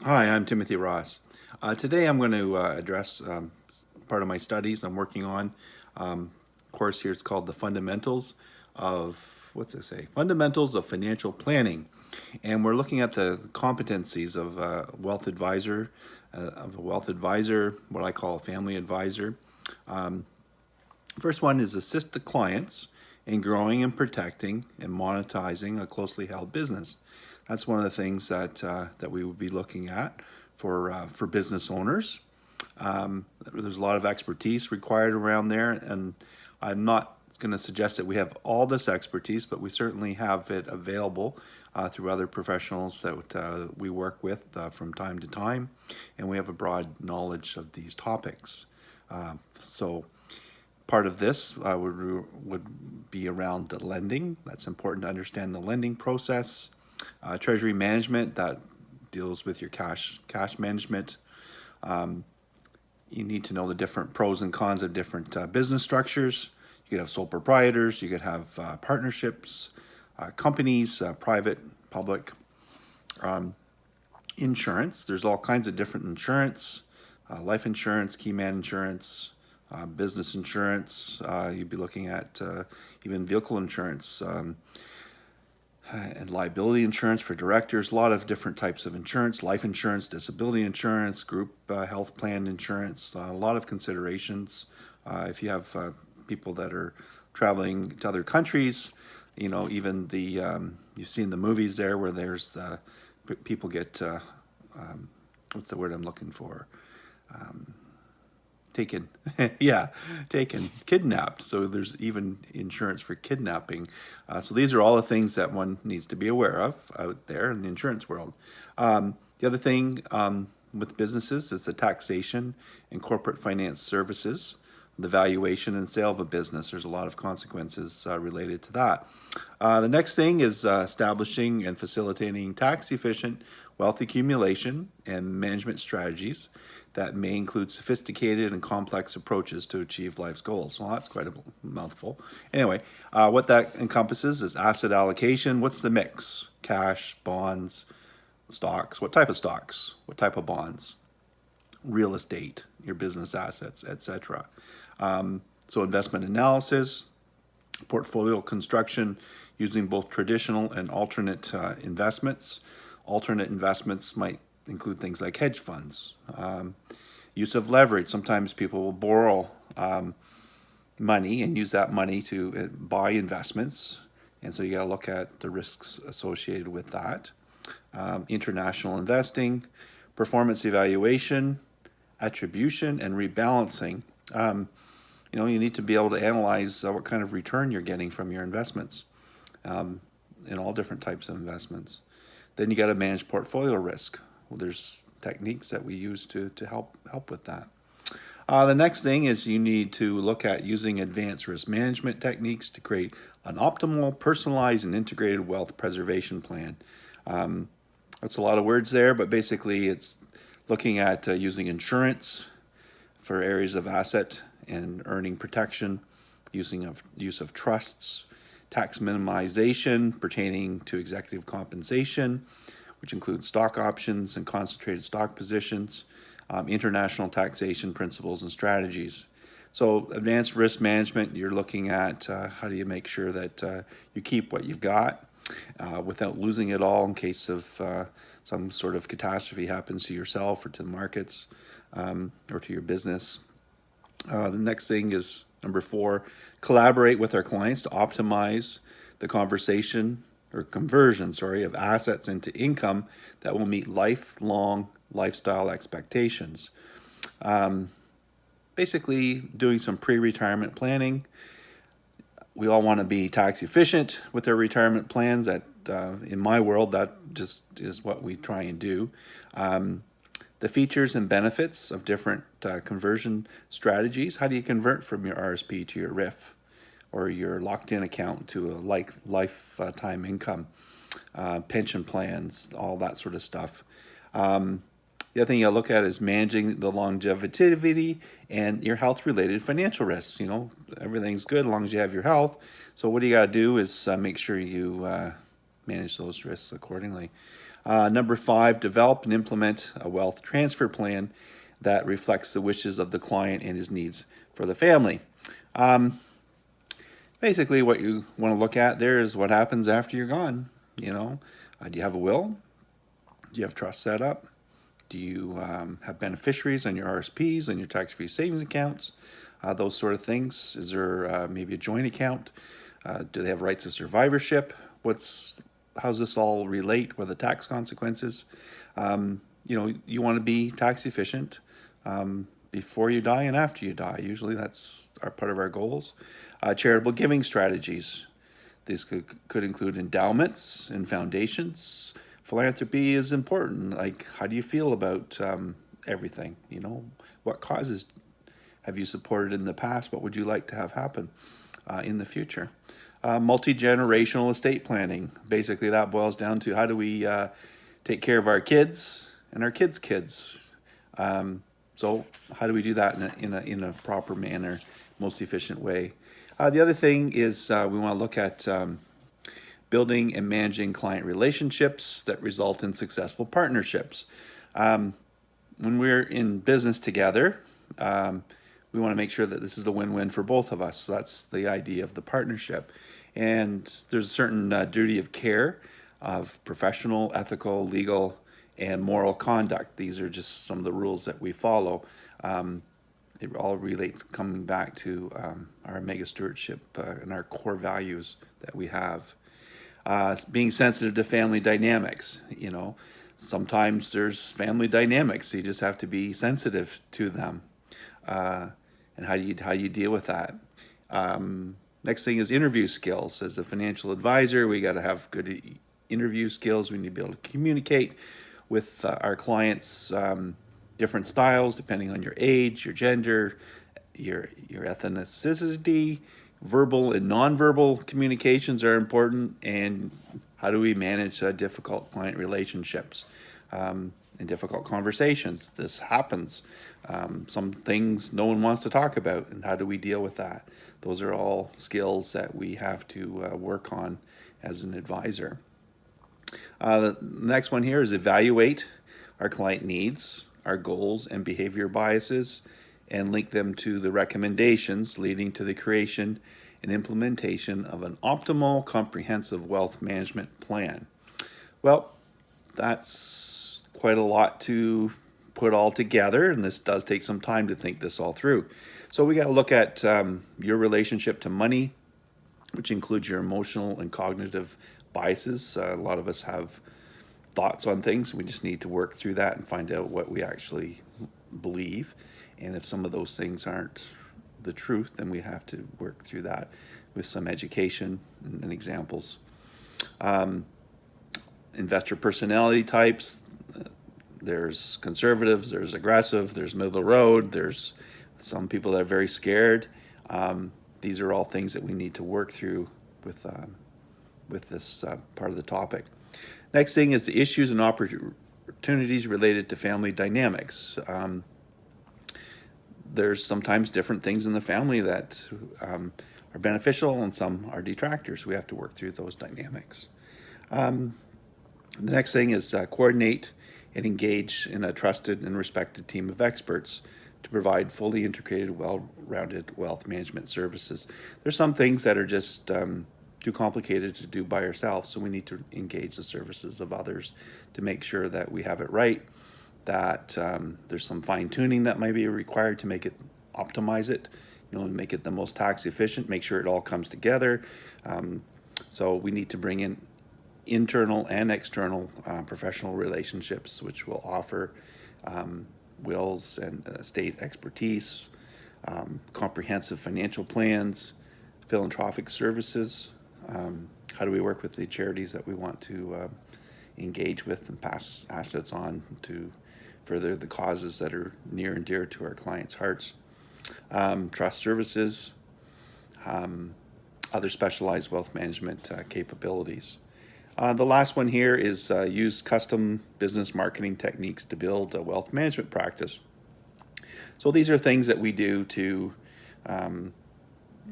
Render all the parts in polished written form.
Hi, I'm Timothy Ross. Today I'm going to address part of my studies I'm working on. Course here is called the Fundamentals of, what's it say? Fundamentals of Financial Planning. And we're looking at the competencies of a wealth advisor, what I call a family advisor. First one is assist the clients in growing and protecting and monetizing a closely held business. That's one of the things that we would be looking at for business owners. There's a lot of expertise required around there, and I'm not going to suggest that we have all this expertise, but we certainly have it available through other professionals that we work with from time to time, and we have a broad knowledge of these topics. So part of this would be around the lending. That's important to understand the lending process. Treasury management, that deals with your cash management. You need to know the different pros and cons of different business structures. You could have sole proprietors, you could have partnerships, companies, private, public. Insurance, there's all kinds of different insurance, life insurance, key man insurance, business insurance. You'd be looking at even vehicle insurance, and liability insurance for directors, a lot of different types of insurance, life insurance, disability insurance, group health plan insurance, a lot of considerations. If you have people that are traveling to other countries, even you've seen the movies there where there's people get, what's the word I'm looking for? Taken, yeah, kidnapped. So there's even insurance for kidnapping. So these are all the things that one needs to be aware of out there in the insurance world. The other thing with businesses is the taxation and corporate finance services, the valuation and sale of a business. There's a lot of consequences related to that. The next thing is establishing and facilitating tax efficient wealth accumulation and management strategies that may include sophisticated and complex approaches to achieve life's goals. Well, that's quite a mouthful. Anyway, what that encompasses is asset allocation. What's the mix? Cash, bonds, stocks. What type of stocks? What type of bonds? Real estate, your business assets, etc. So investment analysis, portfolio construction using both traditional and alternate investments. Alternate investments might include things like hedge funds. Use of leverage. Sometimes people will borrow money and use that money to buy investments. And so you got to look at the risks associated with that. International investing, performance evaluation, attribution, and rebalancing. You need to be able to analyze what kind of return you're getting from your investments in all different types of investments. Then you got to manage portfolio risk. Well, there's techniques that we use to help with that. The next thing is you need to look at using advanced risk management techniques to create an optimal, personalized, and integrated wealth preservation plan. That's a lot of words there, but basically it's looking at using insurance for areas of asset and earning protection, use of trusts, tax minimization pertaining to executive compensation, which includes stock options and concentrated stock positions, international taxation principles and strategies. So advanced risk management, you're looking at how do you make sure that you keep what you've got without losing it all in case of some sort of catastrophe happens to yourself or to the markets or to your business. The next thing is number 4, collaborate with our clients to optimize the conversion of assets into income that will meet lifelong lifestyle expectations. Basically, doing some pre-retirement planning. We all want to be tax efficient with our retirement plans. That, in my world, that just is what we try and do. The features and benefits of different conversion strategies. How do you convert from your RSP to your RIF or your locked-in account to a lifetime income? Pension plans, all that sort of stuff. The other thing you look at is managing the longevity and your health-related financial risks. Everything's good as long as you have your health. So what you got to do is make sure you manage those risks accordingly. Number 5, develop and implement a wealth transfer plan that reflects the wishes of the client and his needs for the family. Basically, what you want to look at there is what happens after you're gone. Do you have a will? Do you have trust set up? Do you have beneficiaries on your RSPs and your tax-free savings accounts? Those sort of things. Is there maybe a joint account? Do they have rights of survivorship? How's this all relate? What are the tax consequences? You want to be tax efficient before you die and after you die. Usually that's part of our goals. Charitable giving strategies. These could include endowments and foundations. Philanthropy is important. Like, how do you feel about everything? What causes have you supported in the past? What would you like to have happen in the future? Multi-generational estate planning. Basically, that boils down to how do we take care of our kids and our kids' kids. So how do we do that in a proper manner, most efficient way? The other thing is we want to look at building and managing client relationships that result in successful partnerships. When we're in business together, we want to make sure that this is the win-win for both of us. So that's the idea of the partnership. And there's a certain duty of care of professional, ethical, legal, and moral conduct. These are just some of the rules that we follow. It all relates coming back to our mega stewardship and our core values that we have. Being sensitive to family dynamics. Sometimes there's family dynamics, so you just have to be sensitive to them. And how do you deal with that? Next thing is interview skills. As a financial advisor, we got to have good interview skills. We need to be able to communicate with our clients, different styles depending on your age, your gender, your ethnicity. Verbal and nonverbal communications are important. And how do we manage difficult client relationships and difficult conversations? This happens. Some things no one wants to talk about, and how do we deal with that? Those are all skills that we have to work on as an advisor. The next one here is evaluate our client needs, our goals and behavior biases, and link them to the recommendations leading to the creation and implementation of an optimal comprehensive wealth management plan. Well, that's quite a lot to put all together, and this does take some time to think this all through. So we got to look at your relationship to money, which includes your emotional and cognitive biases. A lot of us have thoughts on things. We just need to work through that and find out what we actually believe. And if some of those things aren't the truth, then we have to work through that with some education and examples. Investor personality types. There's conservatives, there's aggressive, there's middle of the road, there's some people that are very scared. These are all things that we need to work through with this part of the topic. Next thing is the issues and opportunities related to family dynamics. There's sometimes different things in the family that are beneficial and some are detractors. We have to work through those dynamics. The next thing is coordinate and engage in a trusted and respected team of experts to provide fully integrated, well-rounded wealth management services. There's some things that are just too complicated to do by ourselves, so we need to engage the services of others to make sure that we have it right, that there's some fine-tuning that might be required to make it, optimize it, and make it the most tax efficient, make sure it all comes together. So we need to bring in internal and external professional relationships, which will offer wills and estate expertise, comprehensive financial plans, philanthropic services. How do we work with the charities that we want to engage with and pass assets on to further the causes that are near and dear to our clients' hearts? Trust services, other specialized wealth management capabilities. The last one here is use custom business marketing techniques to build a wealth management practice. So these are things that we do to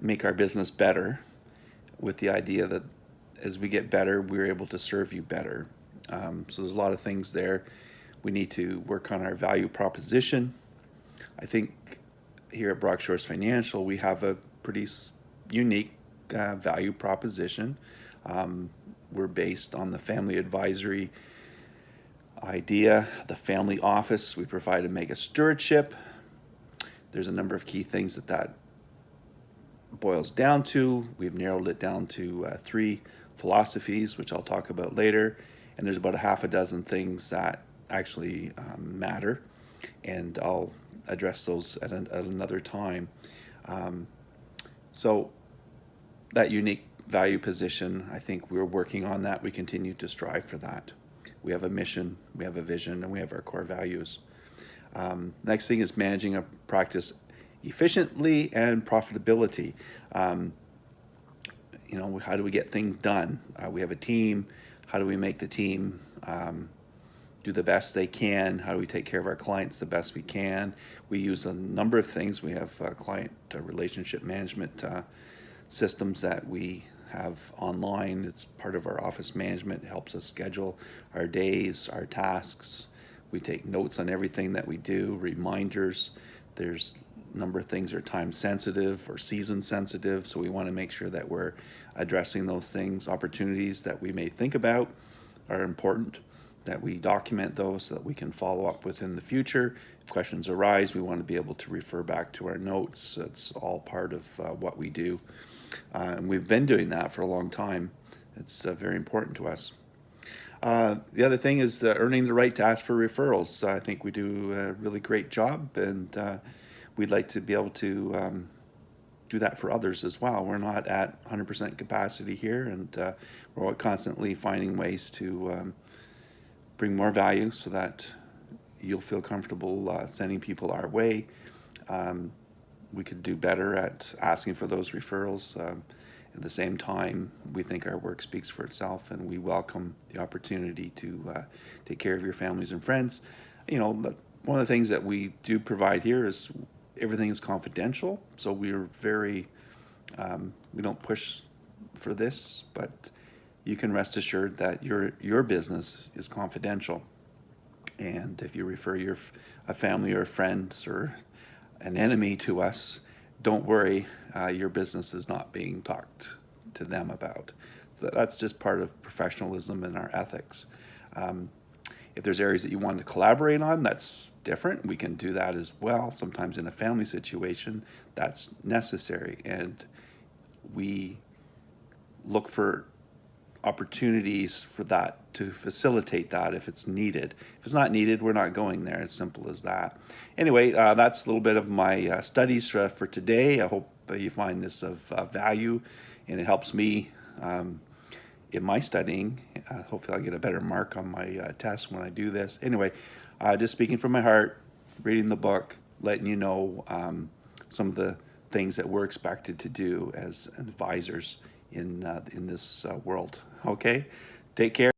make our business better, with the idea that as we get better, we're able to serve you better. So there's a lot of things there. We need to work on our value proposition. I think here at Brock Shores Financial, we have a pretty unique value proposition. We're based on the family advisory idea, the family office. We provide a mega stewardship. There's a number of key things that boils down to. We've narrowed it down to 3 philosophies, which I'll talk about later. And there's about a half a dozen things that actually matter, and I'll address those at another time. So that unique value position, I think we're working on that. We continue to strive for that. We have a mission, we have a vision, and we have our core values. Next thing is managing a practice efficiently and profitability. How do we get things done? We have a team. How do we make the team do the best they can? How do we take care of our clients the best we can? We use a number of things. We have client relationship management systems that we have online. It's part of our office management. It helps us schedule our days, our tasks. We take notes on everything that we do, reminders. There's a number of things that are time sensitive or season sensitive, so we want to make sure that we're addressing those things. Opportunities that we may think about are important, that we document those so that we can follow up with in the future. If questions arise, we want to be able to refer back to our notes. It's all part of what we do. And we've been doing that for a long time. It's very important to us. The other thing is earning the right to ask for referrals. I think we do a really great job, and we'd like to be able to do that for others as well. We're not at 100% capacity here, and we're constantly finding ways to bring more value so that you'll feel comfortable sending people our way. We could do better at asking for those referrals. At the same time, we think our work speaks for itself, and we welcome the opportunity to take care of your families and friends. One of the things that we do provide here is everything is confidential, so we're very, we don't push for this, but you can rest assured that your business is confidential. And if you refer a family or a friend or an enemy to us, don't worry, your business is not being talked to them about. So that's just part of professionalism and our ethics. If there's areas that you want to collaborate on, that's different. We can do that as well. Sometimes in a family situation, that's necessary. And we look for opportunities for that, to facilitate that if it's needed. If it's not needed, we're not going there. As simple as that. Anyway, that's a little bit of my studies for today. I hope you find this of value, and it helps me in my studying. Hopefully I'll get a better mark on my test when I do this. Anyway, just speaking from my heart, reading the book, letting you know some of the things that we're expected to do as advisors in this world. Okay, take care.